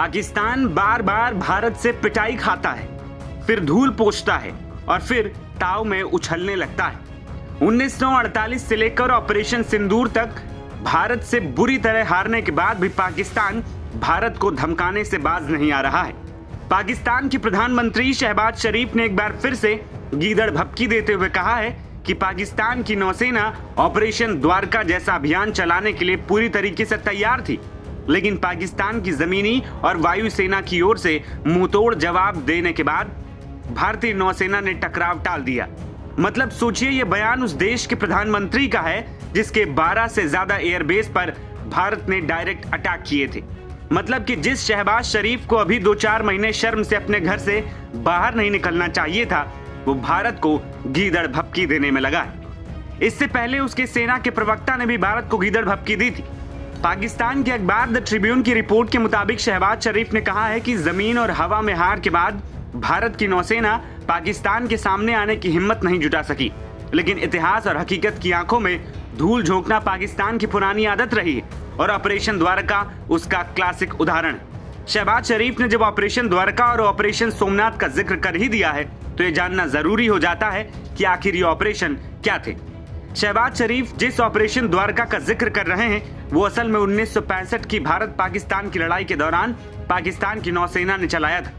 पाकिस्तान बार बार भारत से पिटाई खाता है, फिर धूल पोंछता है और फिर ताव में उछलने लगता है। 1948 से लेकर ऑपरेशन सिंदूर तक भारत से बुरी तरह हारने के बाद भी पाकिस्तान भारत को धमकाने से बाज नहीं आ रहा है। पाकिस्तान के प्रधानमंत्री शहबाज शरीफ ने एक बार फिर से गीदड़ भभकी देते हुए कहा है कि पाकिस्तान की नौसेना ऑपरेशन द्वारका जैसा अभियान चलाने के लिए पूरी तरीके से तैयार थी, लेकिन पाकिस्तान की जमीनी और वायु सेना की ओर से मुंहतोड़ जवाब देने के बाद भारतीय नौसेना ने टकराव टाल दिया। मतलब सोचिए, यह बयान उस देश के प्रधानमंत्री का है जिसके 12 से ज्यादा एयरबेस पर भारत ने डायरेक्ट अटैक किए थे। मतलब कि जिस शहबाज शरीफ को अभी 2-4 महीने शर्म से अपने घर से बाहर नहीं निकलना चाहिए था, वो भारत को गीदड़ भभकी देने में लगा है। इससे पहले उसके सेना के प्रवक्ता ने भी भारत को गीदड़ भभकी दी थी। पाकिस्तान के अखबार द ट्रिब्यून की रिपोर्ट के मुताबिक शहबाज शरीफ ने कहा है कि जमीन और हवा में हार के बाद भारत की नौसेना पाकिस्तान के सामने आने की हिम्मत नहीं जुटा सकी, लेकिन इतिहास और हकीकत की आंखों में धूल झोंकना पाकिस्तान की पुरानी आदत रही है और ऑपरेशन द्वारका उसका क्लासिक उदाहरण है। शहबाज शरीफ ने जब ऑपरेशन द्वारका और ऑपरेशन सोमनाथ का जिक्र कर ही दिया है तो ये जानना जरूरी हो जाता है कि आखिर ये ऑपरेशन क्या थे। शहबाज शरीफ जिस ऑपरेशन द्वारका का जिक्र कर रहे हैं वो असल में 1965 की भारत पाकिस्तान की लड़ाई के दौरान पाकिस्तान की नौसेना ने चलाया था।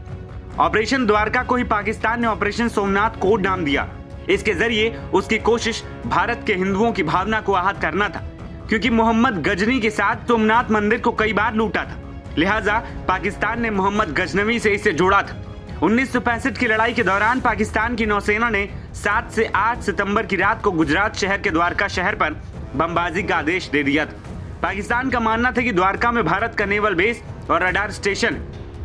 ऑपरेशन द्वारका को ही पाकिस्तान ने ऑपरेशन सोमनाथ कोड नाम दिया। इसके जरिए उसकी कोशिश भारत के हिंदुओं की भावना को आहत करना था, क्योंकि मोहम्मद गजनी के साथ सोमनाथ मंदिर को कई बार लूटा था, लिहाजा पाकिस्तान ने मोहम्मद गजनवी से इसे जोड़ा था। 1965 की लड़ाई के दौरान पाकिस्तान की नौसेना ने 7 से 8 सितंबर की रात को गुजरात शहर के द्वारका शहर पर बमबाजी का आदेश दे दिया था। पाकिस्तान का मानना था कि द्वारका में भारत का नेवल बेस और रडार स्टेशन,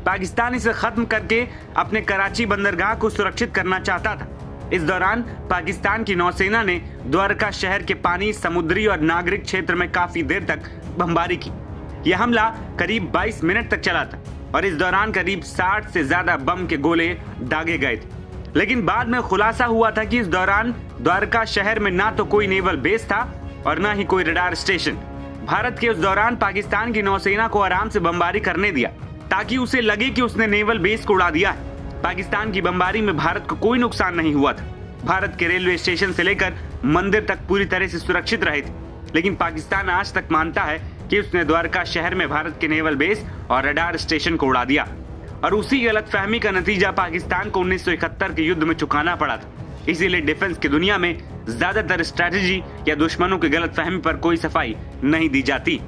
पाकिस्तान इसे खत्म करके अपने कराची बंदरगाह को सुरक्षित करना चाहता था। इस दौरान पाकिस्तान की नौसेना ने द्वारका शहर के पानी, समुद्री और नागरिक क्षेत्र में काफी देर तक बमबारी की। यह हमला करीब 22 मिनट तक चला था और इस दौरान करीब 60 से ज्यादा बम के गोले दागे गए थे। लेकिन बाद में खुलासा हुआ था कि इस दौरान द्वारका शहर में ना तो कोई नेवल बेस था और ना ही कोई रडार स्टेशन। भारत के उस दौरान पाकिस्तान की नौसेना को आराम से बमबारी करने दिया ताकि उसे लगे कि उसने नेवल बेस को उड़ा दिया है। पाकिस्तान की बमबारी में भारत को कोई नुकसान नहीं हुआ था। भारत के रेलवे स्टेशन से लेकर मंदिर तक पूरी तरह से सुरक्षित रहे थे, लेकिन पाकिस्तान आज तक मानता है कि उसने द्वारका शहर में भारत के नेवल बेस और रडार स्टेशन को उड़ा दिया और उसी गलतफहमी का नतीजा पाकिस्तान को 1971 के युद्ध में चुकाना पड़ा था। इसीलिए डिफेंस की दुनिया में ज्यादातर स्ट्रैटेजी या दुश्मनों की गलतफहमी पर कोई सफाई नहीं दी जाती।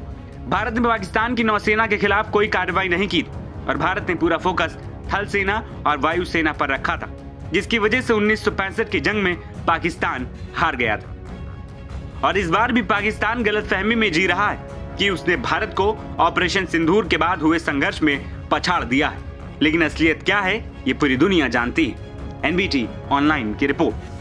भारत ने पाकिस्तान की नौसेना के खिलाफ कोई कार्रवाई नहीं की और भारत ने पूरा फोकस थल सेना और वायु सेना पर रखा था, जिसकी वजह से 1965 की जंग में पाकिस्तान हार गया था। और इस बार भी पाकिस्तान गलतफहमी में जी रहा है कि उसने भारत को ऑपरेशन सिंदूर के बाद हुए संघर्ष में पछाड़ दिया है, लेकिन असलियत क्या है ये पूरी दुनिया जानती है। एनबीटी ऑनलाइन की रिपोर्ट।